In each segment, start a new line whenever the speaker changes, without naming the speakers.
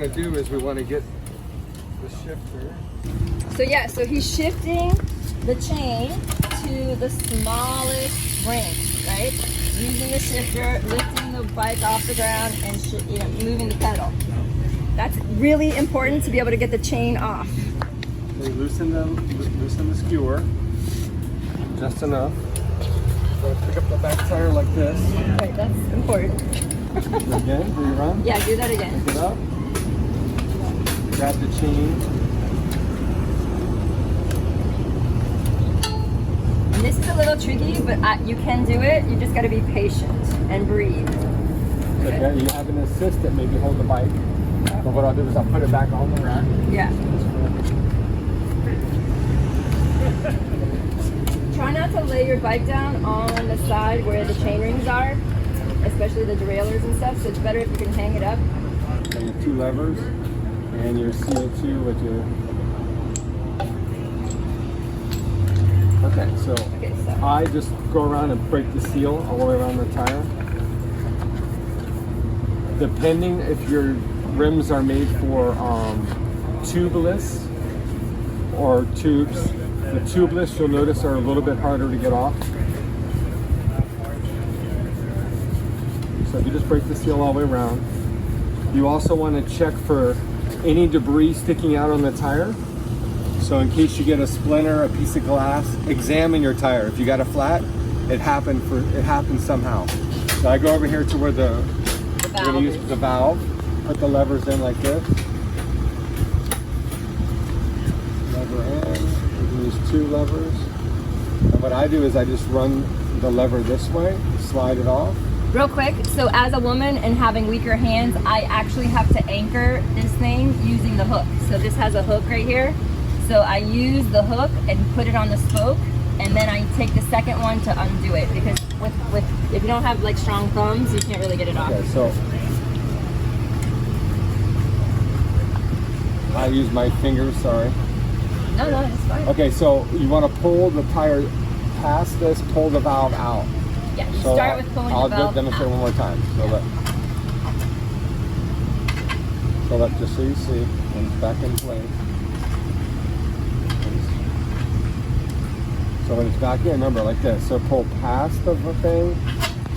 to do is we want to get the shifter.
So yeah, so he's shifting the chain to the smallest ring, right? Using the shifter, lifting the bike off the ground, and moving the pedal. That's really important to be able to get the chain off.
So loosen the skewer just enough. So pick up the back tire like this.
Right, that's important.
Again, do you run?
Yeah, do that again.
Pick it up. Grab the chain.
And this is a little tricky, but you can do it. You just got to be patient and breathe.
Okay, you have an assistant maybe hold the bike. But what I'll do is I'll put it back on the rack.
Yeah. Try not to lay your bike down on the side where the chain rings are, especially the derailleurs and stuff, so it's better if you can hang it up.
And your 2 levers and your CO2 with your... Okay, so I just go around and break the seal all the way around the tire. Depending if your rims are made for tubeless or tubes. The tubeless, you'll notice, are a little bit harder to get off. So if you just break the seal all the way around. You also want to check for any debris sticking out on the tire. So in case you get a splinter, a piece of glass, examine your tire. If you got a flat, it happened somehow. So I go over here to where we're going to use the valve. Put the levers in like this. Lever in. We can use 2 levers. And what I do is I just run the lever this way, slide it off.
Real quick, so as a woman and having weaker hands, I actually have to anchor this thing using the hook. So this has a hook right here. So I use the hook and put it on the spoke, and then I take the second one to undo it, because if you don't have like strong thumbs, you can't really get it off.
Okay, so I use my fingers, sorry.
No, it's fine.
Okay, so you want to pull the tire past this, pull the valve out.
Yeah, you start with pulling the valve
I'll demonstrate
out.
one more time. So just so you see, and it's back in place. So when it's back in, remember, like this. So pull past the thing,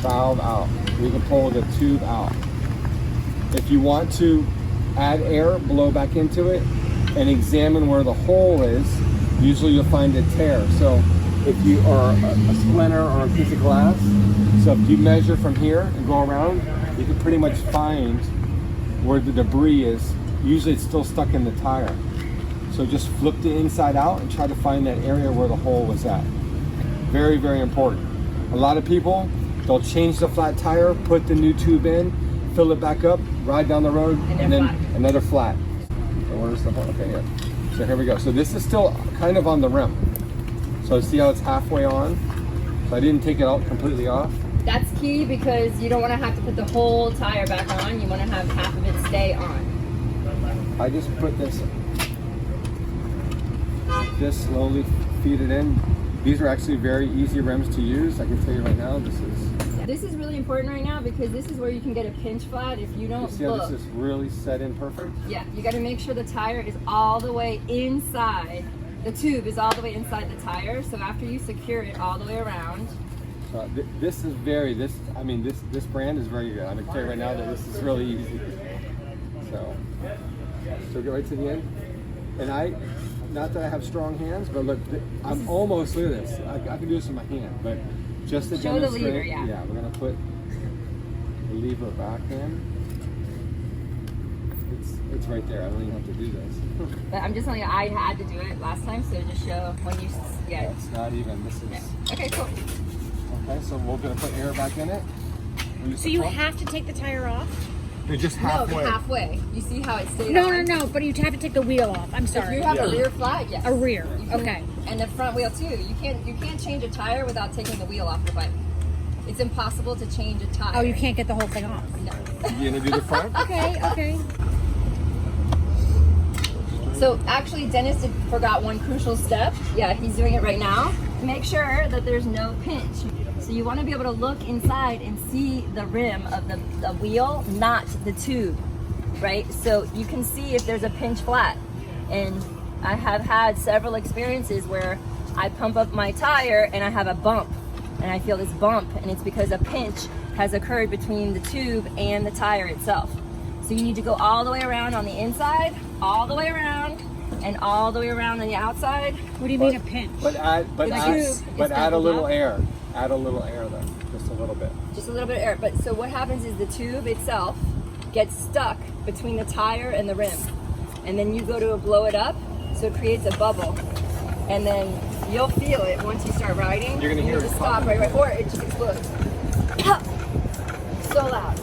valve out. You can pull the tube out. If you want to add air, blow back into it, and examine where the hole is. Usually you'll find a tear. So if you are a splinter or a piece of glass, so if you measure from here and go around, you can pretty much find where the debris is. Usually it's still stuck in the tire. So just flip the inside out and try to find that area where the hole was at. Very, very important. A lot of people, they'll change the flat tire, put the new tube in, fill it back up, ride down the road, and then another flat. So where's the hole? Okay, yeah. So here we go. So this is still kind of on the rim. So see how it's halfway on? So I didn't take it out completely off.
That's key, because you don't want to have to put the whole tire back on. You want to have half of it stay on.
I just put this slowly, feed it in. These are actually very easy rims to use. I can tell you right now,
this is really important right now, because this is where you can get a pinch flat if you don't
you see how this is really set in perfect?
Yeah, you got to make sure the tire is all the way inside. The tube is all the way inside the tire. So after you secure it all the way around.
This brand is very good. I'm gonna tell you right now that this is really easy. So get right to the end. And not that I have strong hands, but look, I'm almost, look at this. I can do this with my hand, but just to
show
demonstrate.
The lever, yeah.
Yeah, we're gonna put the lever back in. It's right there. I don't even have to do this.
But I'm just telling you, I had to do it last time, so just show when you, yeah.
It's not even. This is.
Yeah. Okay, cool.
Okay, so we're gonna put air back in it.
So you have to take the tire off?
You're just halfway.
No, halfway. You see how it stayed
No,
on?
no, but you have to take the wheel off. I'm sorry.
If you have a rear flat, yes.
A rear, okay.
And the front wheel too. You can't change a tire without taking the wheel off the bike. It's impossible to change a tire.
Oh, you can't get the whole thing off?
No.
You gonna do the front?
Okay.
So actually, Dennis forgot one crucial step. Yeah, he's doing it right now. Make sure that there's no pinch. So you want to be able to look inside and see the rim of the wheel, not the tube. right? So you can see if there's a pinch flat. And I have had several experiences where I pump up my tire and I have a bump, and I feel this bump, and it's because a pinch has occurred between the tube and the tire itself. So you need to go all the way around on the inside, all the way around, and all the way around on the outside.
What do you mean a pinch?
But add a little air. Add a little air though, just a little bit.
Just a little bit of air. But so what happens is the tube itself gets stuck between the tire and the rim. And then you go to blow it up, so it creates a bubble. And then you'll feel it once you start riding.
You're gonna hear
it
it
just stop right away, or it just explodes. So loud.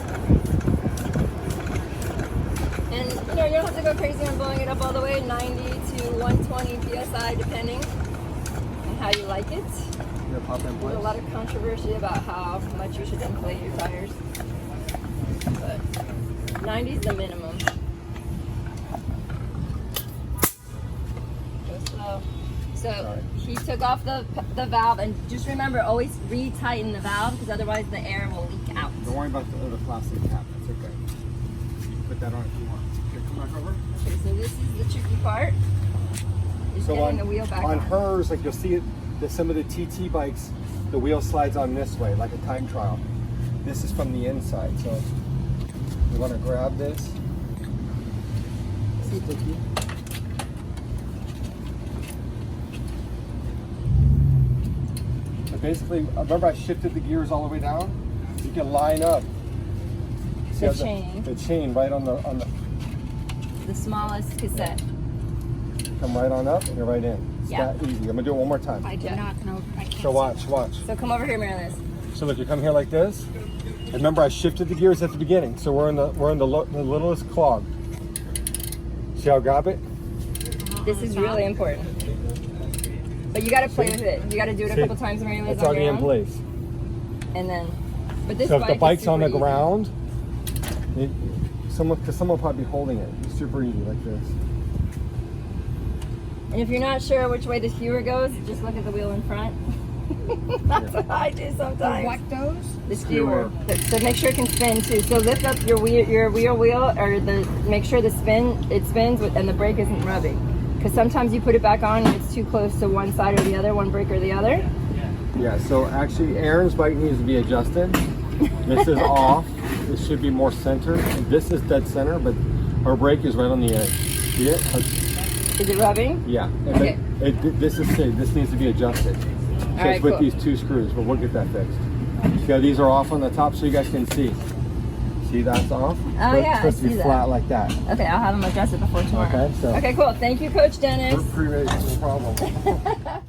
And you know, you don't have to go crazy on blowing it up all the way, 90 to 120 psi, depending on how you like it. There's a lot of controversy about how much you should inflate your tires, but 90 is the minimum. Go slow. So he took off the valve, and just remember, always retighten the valve, because otherwise the air will leak out.
Don't worry about the plastic cap. That's okay. You can put that on if you want. Okay, come back over.
Okay, so this is the tricky part. Is
So
getting the wheel back
on hers, like you'll see it, some of the TT bikes, the wheel slides on this way, like a time trial. This is from the inside, so you want to grab this. Sticky. So basically, remember I shifted the gears all the way down? You can line up. See
The
how
chain.
The chain right on
the smallest cassette.
come right on up and you're right in. It's that easy. I'm gonna do it one more time.
I do not know. I can't.
So watch.
So come over here, Marilyn.
So look, you come here like this. And remember, I shifted the gears at the beginning, so we're in the littlest clog. See how I grab it?
This is really important. But you got to play with it. You got to do it a couple times, Marilyn.
It's already in place.
And then, but this
So if
bike
the bike's
is
on the
super easy.
ground, someone will probably be holding it. It's super easy like this.
And if you're not sure which way the skewer goes, just look at the wheel in front. That's what I do sometimes.
What goes?
The skewer. So make sure it can spin too. So lift up your wheel, or make sure it spins and the brake isn't rubbing. Because sometimes you put it back on and it's too close to one side or the other, one brake or the other.
Yeah, so actually Aaron's bike needs to be adjusted. This is off. This should be more centered. This is dead center, but our brake is right on the edge. See it?
Is it rubbing?
Yeah. And
Okay.
this needs to be adjusted. So
All right,
it's with
cool.
these two screws, but we'll get that fixed. Yeah, these are off on the top so you guys can see. See, that's off?
Oh,
So
yeah,
it's supposed
I
to be
see that.
flat like that.
Okay, I'll have them adjust it before tomorrow.
Okay, so-
Okay, cool. Thank you, Coach Dennis.
We're pre-ready, no problem.